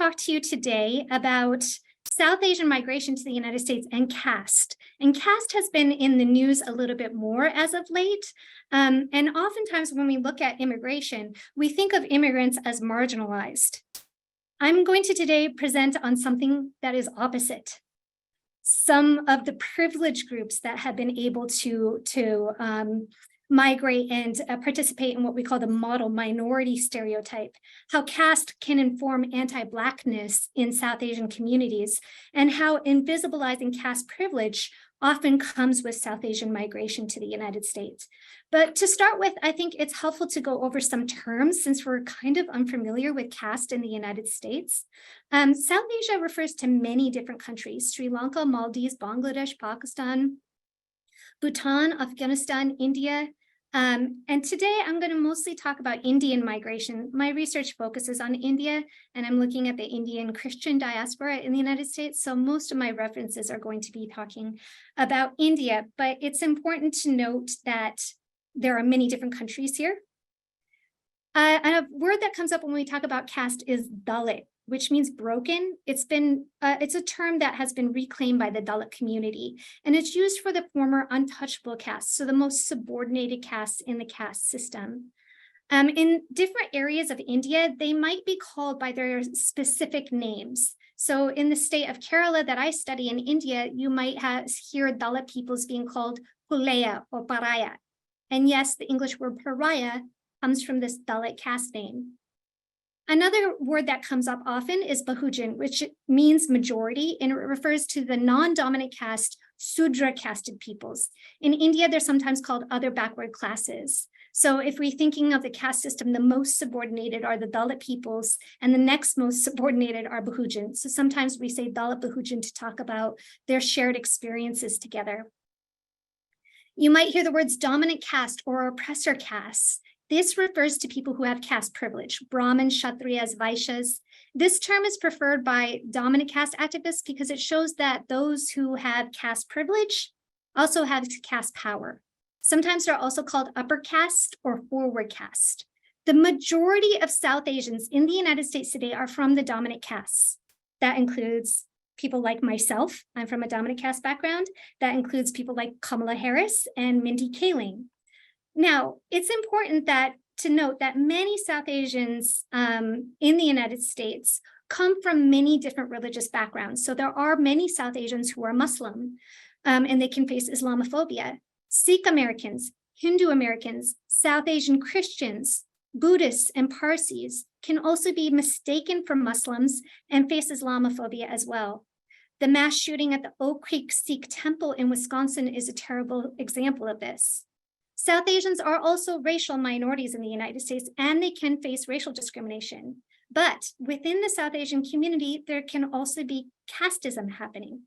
talk to you today about South Asian migration to the United States and caste. And caste has been in the news a little bit more as of late. And oftentimes when we look at immigration, we think of immigrants as marginalized. I'm going to today present on something that is opposite. Some of the privileged groups that have been able to migrate and participate in what we call the model minority stereotype, how caste can inform anti-Blackness in South Asian communities, and how invisibilizing caste privilege often comes with South Asian migration to the United States. But to start with, I think it's helpful to go over some terms since we're kind of unfamiliar with caste in the United States. South Asia refers to many different countries: Sri Lanka, Maldives, Bangladesh, Pakistan, Bhutan, Afghanistan, India. And today I'm going to mostly talk about Indian migration. My research focuses on India, and I'm looking at the Indian Christian diaspora in the United States. So most of my references are going to be talking about India, but it's important to note that there are many different countries here. And a word that comes up when we talk about caste is Dalit, which means broken. It's a term that has been reclaimed by the Dalit community, and it's used for the former untouchable castes, so the most subordinated castes in the caste system. In different areas of India, they might be called by their specific names. So in the state of Kerala that I study in India, you might hear Dalit peoples being called Pulaya or Paraya. And yes, the English word pariah comes from this Dalit caste name. Another word that comes up often is Bahujan, which means majority, and it refers to the non-dominant caste, Sudra casted peoples. In India, they're sometimes called other backward classes. So if we're thinking of the caste system, the most subordinated are the Dalit peoples, and the next most subordinated are Bahujan. So sometimes we say Dalit Bahujan to talk about their shared experiences together. You might hear the words dominant caste or oppressor castes. This refers to people who have caste privilege, Brahmins, Kshatriyas, Vaishyas. This term is preferred by dominant caste activists because it shows that those who have caste privilege also have caste power. Sometimes they're also called upper caste or forward caste. The majority of South Asians in the United States today are from the dominant castes. That includes people like myself. I'm from a dominant caste background. That includes people like Kamala Harris and Mindy Kaling. Now, it's important to note that many South Asians in the United States come from many different religious backgrounds. So there are many South Asians who are Muslim, and they can face Islamophobia. Sikh Americans, Hindu Americans, South Asian Christians, Buddhists, and Parsis can also be mistaken for Muslims and face Islamophobia as well. The mass shooting at the Oak Creek Sikh Temple in Wisconsin is a terrible example of this. South Asians are also racial minorities in the United States, and they can face racial discrimination. But within the South Asian community, there can also be casteism happening.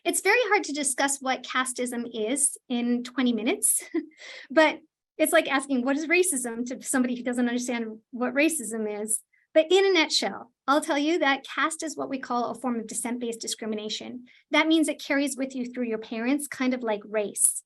It's very hard to discuss what casteism is in 20 minutes, but it's like asking, what is racism, to somebody who doesn't understand what racism is. But in a nutshell, I'll tell you that caste is what we call a form of descent-based discrimination. That means it carries with you through your parents, kind of like race.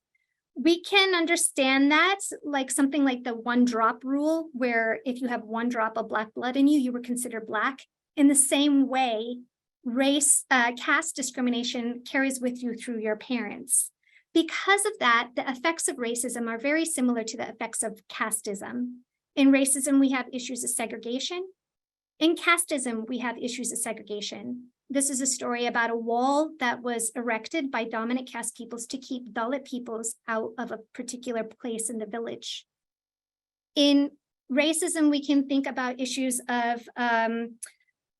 We can understand that like something like the one drop rule, where if you have one drop of Black blood in you, you were considered Black. In the same way, caste discrimination carries with you through your parents. Because of that, the effects of racism are very similar to the effects of casteism. In racism, we have issues of segregation. In casteism, we have issues of segregation. This is a story about a wall that was erected by dominant caste peoples to keep Dalit peoples out of a particular place in the village. In racism, we can think about issues of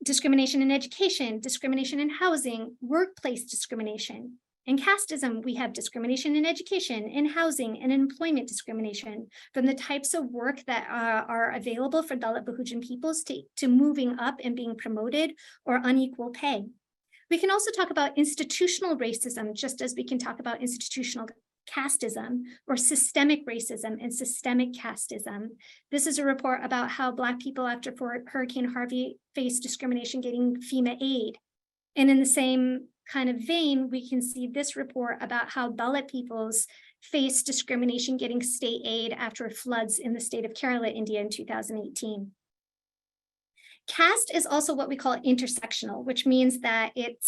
discrimination in education, discrimination in housing, workplace discrimination. In casteism, we have discrimination in education, in housing, and employment discrimination, from the types of work that are available for Dalit Bahujan peoples to moving up and being promoted, or unequal pay. We can also talk about institutional racism, just as we can talk about institutional casteism, or systemic racism and systemic casteism. This is a report about how Black people after Hurricane Harvey faced discrimination getting FEMA aid. And in the same kind of vein, we can see this report about how Dalit peoples face discrimination getting state aid after floods in the state of Kerala, India in 2018. Caste is also what we call intersectional, which means that it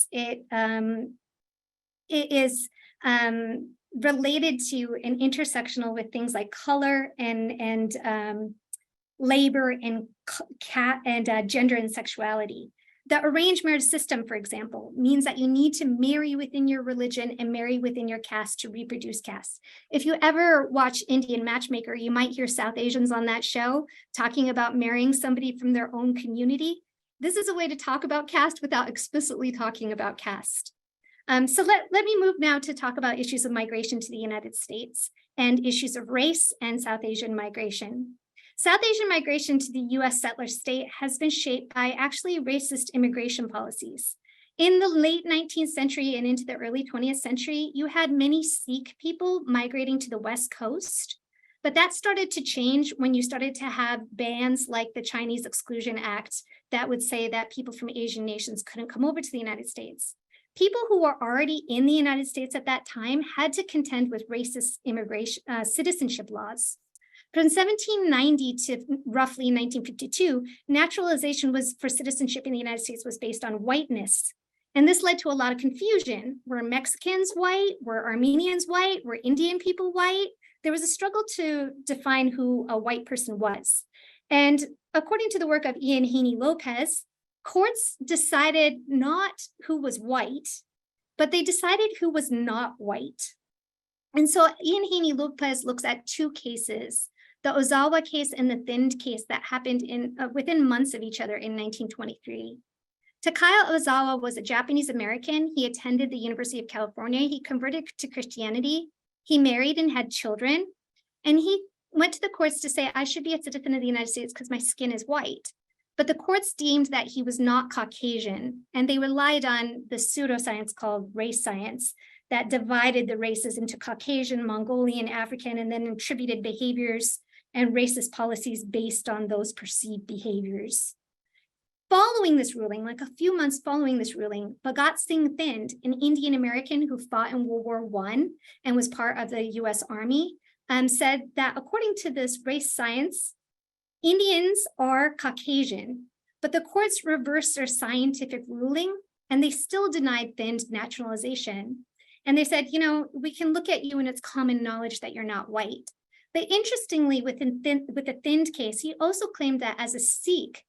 is related to and intersectional with things like color and labor and gender and sexuality. The arranged marriage system, for example, means that you need to marry within your religion and marry within your caste to reproduce caste. If you ever watch Indian Matchmaker, you might hear South Asians on that show talking about marrying somebody from their own community. This is a way to talk about caste without explicitly talking about caste. So let me move now to talk about issues of migration to the United States and issues of race and South Asian migration. South Asian migration to the US settler state has been shaped by actually racist immigration policies. In the late 19th century and into the early 20th century, you had many Sikh people migrating to the West Coast, but that started to change when you started to have bans like the Chinese Exclusion Act that would say that people from Asian nations couldn't come over to the United States. People who were already in the United States at that time had to contend with racist immigration citizenship laws. From 1790 to roughly 1952, naturalization was for citizenship in the United States was based on whiteness. And this led to a lot of confusion. Were Mexicans white? Were Armenians white? Were Indian people white? There was a struggle to define who a white person was. And according to the work of Ian Haney Lopez, courts decided not who was white, but they decided who was not white. And so Ian Haney Lopez looks at two cases, the Ozawa case and the Thind case that happened in within months of each other in 1923. Takaya Ozawa was a Japanese American. He attended the University of California. He converted to Christianity. He married and had children. And he went to the courts to say, I should be a citizen of the United States because my skin is white. But the courts deemed that he was not Caucasian, and they relied on the pseudoscience called race science that divided the races into Caucasian, Mongolian, African, and then attributed behaviors and racist policies based on those perceived behaviors. Following this ruling, like a few months following this ruling, Bhagat Singh Thind, an Indian American who fought in World War I and was part of the US Army, said that according to this race science, Indians are Caucasian, but the courts reversed their scientific ruling and they still denied Thind naturalization. And they said, you know, we can look at you and it's common knowledge that you're not white. But interestingly, with the Thind case, he also claimed that as a Sikh,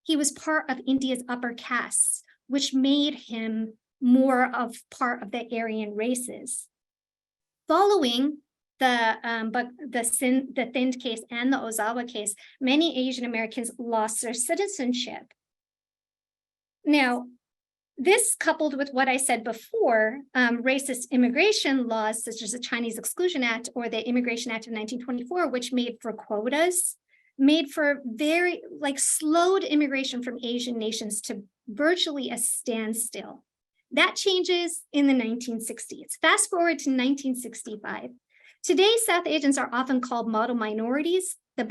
he was part of India's upper castes, which made him more of part of the Aryan races. Following the Thind case and the Ozawa case, many Asian Americans lost their citizenship. Now, this coupled with what I said before, racist immigration laws such as the Chinese Exclusion Act or the Immigration Act of 1924, which made for quotas, made for slowed immigration from Asian nations to virtually a standstill. That changes in the 1960s. Fast forward to 1965. Today, South Asians are often called model minorities, the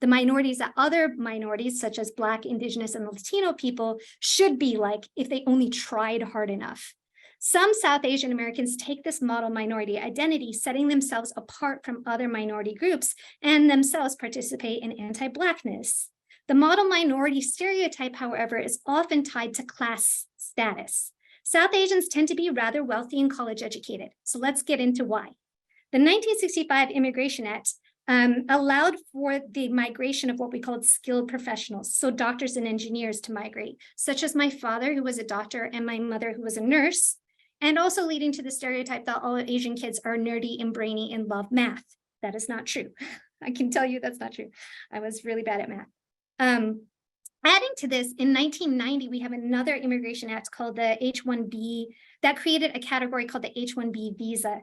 minorities that other minorities, such as Black, Indigenous, and Latino people, should be like if they only tried hard enough. Some South Asian Americans take this model minority identity, setting themselves apart from other minority groups, and themselves participate in anti-Blackness. The model minority stereotype, however, is often tied to class status. South Asians tend to be rather wealthy and college educated. So let's get into why. The 1965 Immigration Act allowed for the migration of what we called skilled professionals, so doctors and engineers to migrate, such as my father, who was a doctor, and my mother, who was a nurse, and also leading to the stereotype that all Asian kids are nerdy and brainy and love math. That is not true. I can tell you that's not true. I was really bad at math. Adding to this, in 1990, we have another immigration act called the H-1B that created a category called the H-1B visa.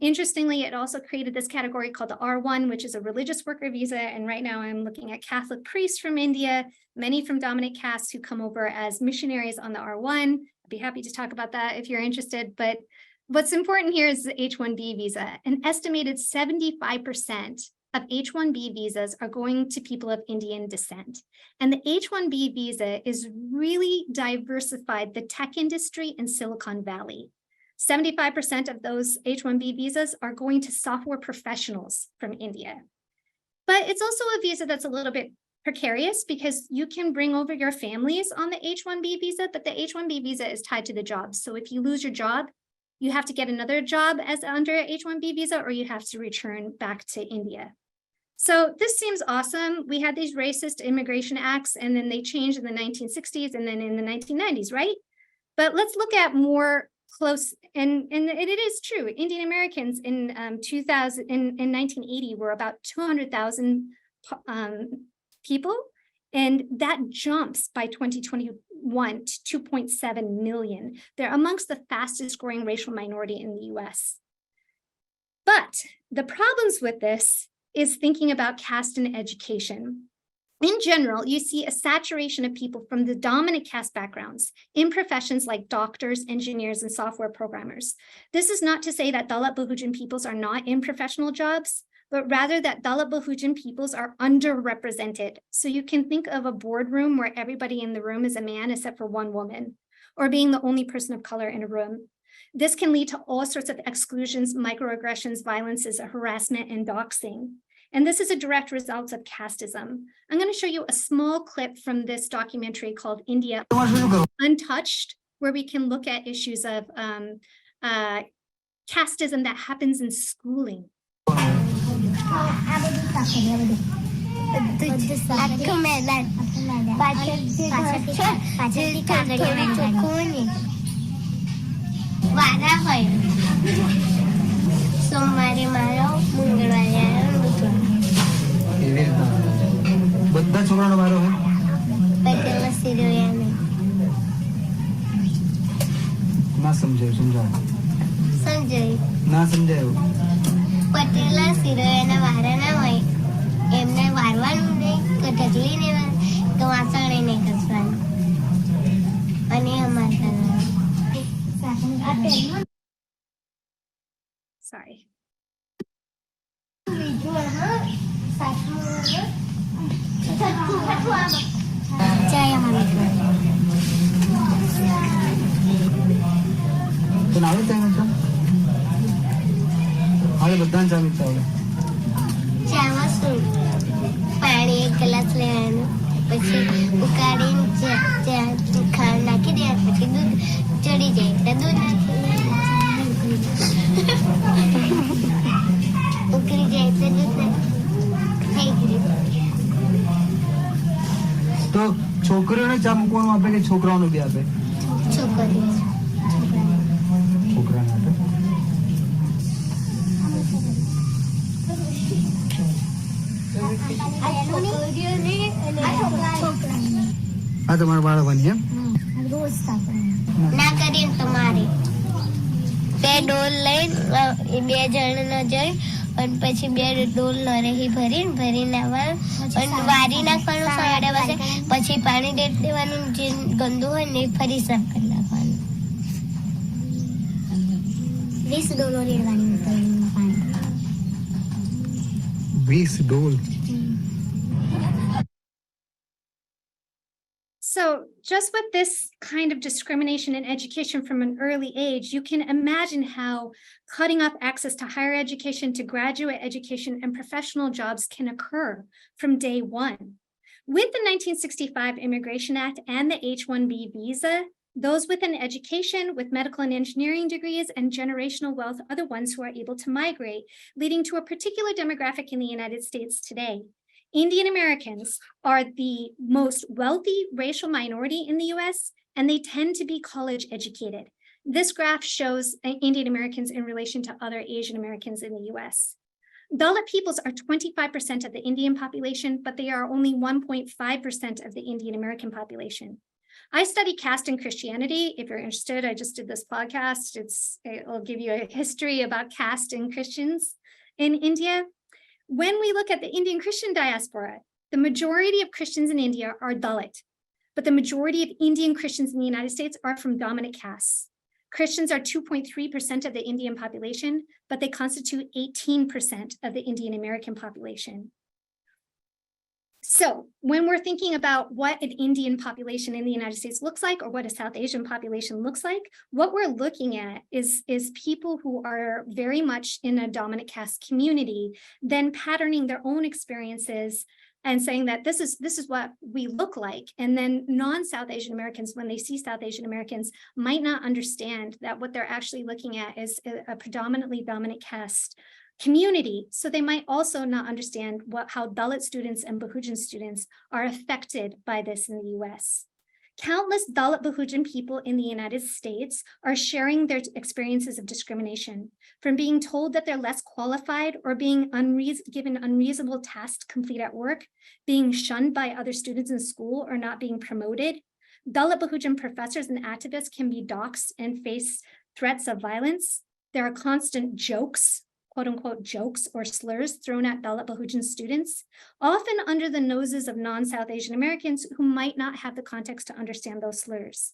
Interestingly, it also created this category called the R1, which is a religious worker visa. And right now I'm looking at Catholic priests from India, many from dominant castes who come over as missionaries on the R1. I'd be happy to talk about that if you're interested. But what's important here is the H-1B visa. An estimated 75% of H-1B visas are going to people of Indian descent. And the H-1B visa is really diversified the tech industry in Silicon Valley. 75% of those H-1B visas are going to software professionals from India. But it's also a visa that's a little bit precarious because you can bring over your families on the H-1B visa, but the H-1B visa is tied to the job. So if you lose your job, you have to get another job as under H-1B visa, or you have to return back to India. So this seems awesome. We had these racist immigration acts, and then they changed in the 1960s and then in the 1990s, right? But let's look at more close, and it is true. Indian Americans in 1980 were about 200,000 people, and that jumps by 2021 to 2.7 million. They're amongst the fastest growing racial minority in the US. But the problems with this is thinking about caste in education. In general, you see a saturation of people from the dominant caste backgrounds in professions like doctors, engineers, and software programmers. This is not to say that Dalit Bahujan peoples are not in professional jobs, but rather that Dalit Bahujan peoples are underrepresented. So you can think of a boardroom where everybody in the room is a man except for one woman, or being the only person of color in a room. This can lead to all sorts of exclusions, microaggressions, violences, harassment, and doxing. And this is a direct result of casteism. I'm going to show you a small clip from this documentary called India Untouched, where we can look at issues of casteism that happens in schooling. બધા છોકરાનો વારો હે ના સમજાય સમજાવ ના સમજાય patella સિરોયાના વારા ના હોય એમને વારવાનું નહીં કે ઢગલી ને તો વાસણે નહીં ઘસવાનું અને અમારે Sorry. તો નાવે ચાલે છે હવે બધાને ચાલુ ચાલે ચામાં શું પાણી એક ગ્લાસ લેવાનું પછી ઉકાળીને ખાંડ નાખી દેવાનું પછી દૂધ ચડી જાય એટલે દૂધ ઉકળી જાય એટલે દૂધ થઈ ગયું તો છોકરીઓને ચા મૂકવાનું આપે કે છોકરાઓને બી આપે છોકરીઓને આપે આ તમારા બાળકની એમ ના કરીને તમારે બે ડોલ લઈને બે જણ ન જઈ અને પછી બે ડોલ નરેહી ભરીને આવવાનું અને વારી નાખવાનું સવારે વાગે પછી પાણી દેટ દેવાનું જે ગંદુ હોય ને ફરી સાફ કરી નાખવાનું 20 ડોલો રેડવાની 20 ડોલ. So just with this kind of discrimination in education from an early age, you can imagine how cutting off access to higher education, to graduate education, and professional jobs can occur from day one. With the 1965 Immigration Act and the H-1B visa, those with an education, with medical and engineering degrees and generational wealth are the ones who are able to migrate, leading to a particular demographic in the United States today. Indian Americans are the most wealthy racial minority in the US, and they tend to be college educated. This graph shows Indian Americans in relation to other Asian Americans in the US. Dalit peoples are 25% of the Indian population, but they are only 1.5% of the Indian American population. I study caste and Christianity. If you're interested, I just did this podcast. It'll give you a history about caste and Christians in India. When we look at the Indian Christian diaspora, the majority of Christians in India are Dalit, but the majority of Indian Christians in the United States are from dominant castes. Christians are 2.3% of the Indian population, but they constitute 18% of the Indian American population. So when we're thinking about what an Indian population in the United States looks like, or what a South Asian population looks like, what we're looking at is people who are very much in a dominant caste community, then patterning their own experiences and saying that this is what we look like. And then non-South Asian Americans, when they see South Asian Americans, might not understand that what they're actually looking at is a predominantly dominant caste community. So they might also not understand how Dalit students and Bahujan students are affected by this in the US. Countless Dalit Bahujan people in the United States are sharing their experiences of discrimination, from being told that they're less qualified or being given unreasonable tasks to complete at work, being shunned by other students in school, or not being promoted. Dalit Bahujan professors and activists can be doxxed and face threats of violence. There are constant jokes, quote unquote jokes or slurs thrown at Dalit Bahujan students, often under the noses of non-South Asian Americans who might not have the context to understand those slurs.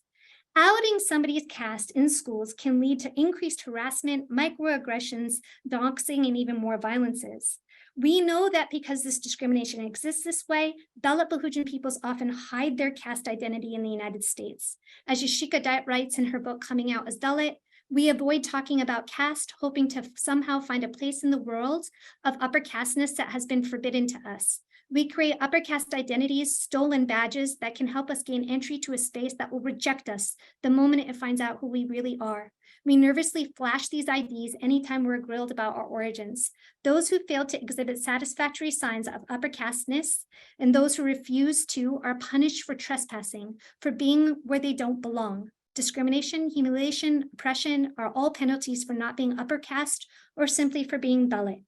Outing somebody's caste in schools can lead to increased harassment, microaggressions, doxing, and even more violences. We know that because this discrimination exists this way, Dalit Bahujan peoples often hide their caste identity in the United States. As Yashika writes in her book, Coming Out as Dalit, we avoid talking about caste, hoping to somehow find a place in the world of upper casteness that has been forbidden to us. We create upper caste identities, stolen badges that can help us gain entry to a space that will reject us the moment it finds out who we really are. We nervously flash these IDs anytime we're grilled about our origins. Those who fail to exhibit satisfactory signs of upper casteness and those who refuse to are punished for trespassing, for being where they don't belong. Discrimination, humiliation, oppression are all penalties for not being upper caste or simply for being Dalit.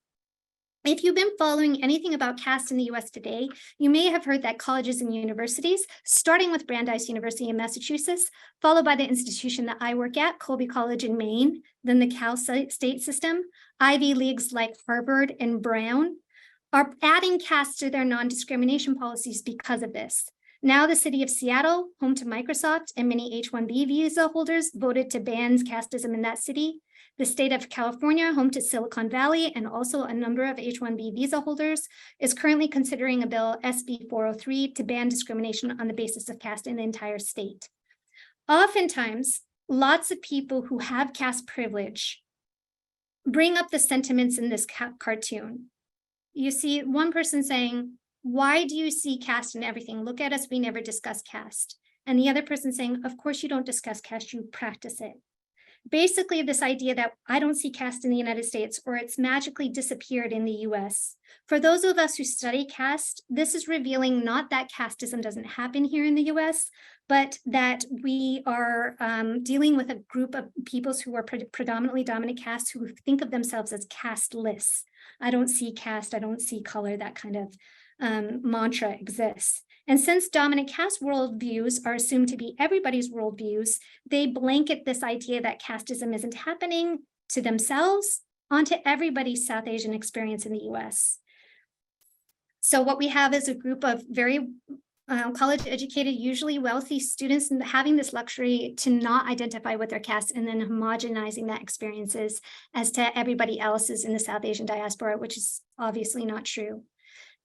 If you've been following anything about caste in the US today, you may have heard that colleges and universities, starting with Brandeis University in Massachusetts, followed by the institution that I work at, Colby College in Maine, then the Cal State system, Ivy Leagues like Harvard and Brown, are adding caste to their non-discrimination policies because of this. Now the city of Seattle, home to Microsoft and many H-1B visa holders, voted to ban casteism in that city. The state of California, home to Silicon Valley and also a number of H-1B visa holders, is currently considering a bill, SB 403, to ban discrimination on the basis of caste in the entire state. Oftentimes, lots of people who have caste privilege bring up the sentiments in this cartoon. You see one person saying, "Why do you see caste in everything? Look at us, we never discuss caste." And the other person saying, "Of course you don't discuss caste, you practice it." Basically, this idea that I don't see caste in the United States or it's magically disappeared in the US. For those of us who study caste, this is revealing not that casteism doesn't happen here in the US, but that we are dealing with a group of peoples who are predominantly dominant caste who think of themselves as casteless. I don't see caste, I don't see color, that kind of mantra exists. And since dominant caste worldviews are assumed to be everybody's worldviews, they blanket this idea that casteism isn't happening to themselves onto everybody's South Asian experience in the US. So what we have is a group of very college educated, usually wealthy students having this luxury to not identify with their caste and then homogenizing that experiences as to everybody else's in the South Asian diaspora, which is obviously not true.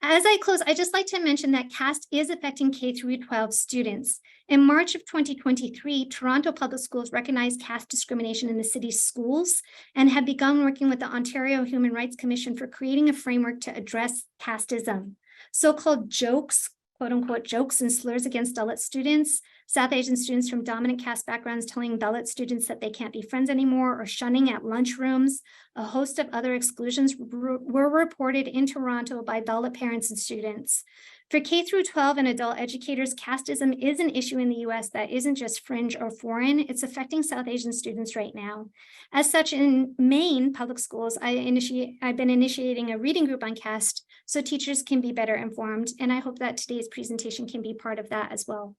As I close, I'd just like to mention that caste is affecting K through 12 students. In March of 2023, Toronto Public Schools recognized caste discrimination in the city's schools and have begun working with the Ontario Human Rights Commission for creating a framework to address casteism. So-called jokes, quote unquote jokes and slurs against Dalit students, South Asian students from dominant caste backgrounds telling Dalit students that they can't be friends anymore or shunning at lunchrooms. A host of other exclusions were reported in Toronto by Dalit parents and students. For K through 12 and adult educators, casteism is an issue in the US that isn't just fringe or foreign, it's affecting South Asian students right now. As such, in Maine public schools, I've been initiating a reading group on caste so teachers can be better informed, and I hope that today's presentation can be part of that as well.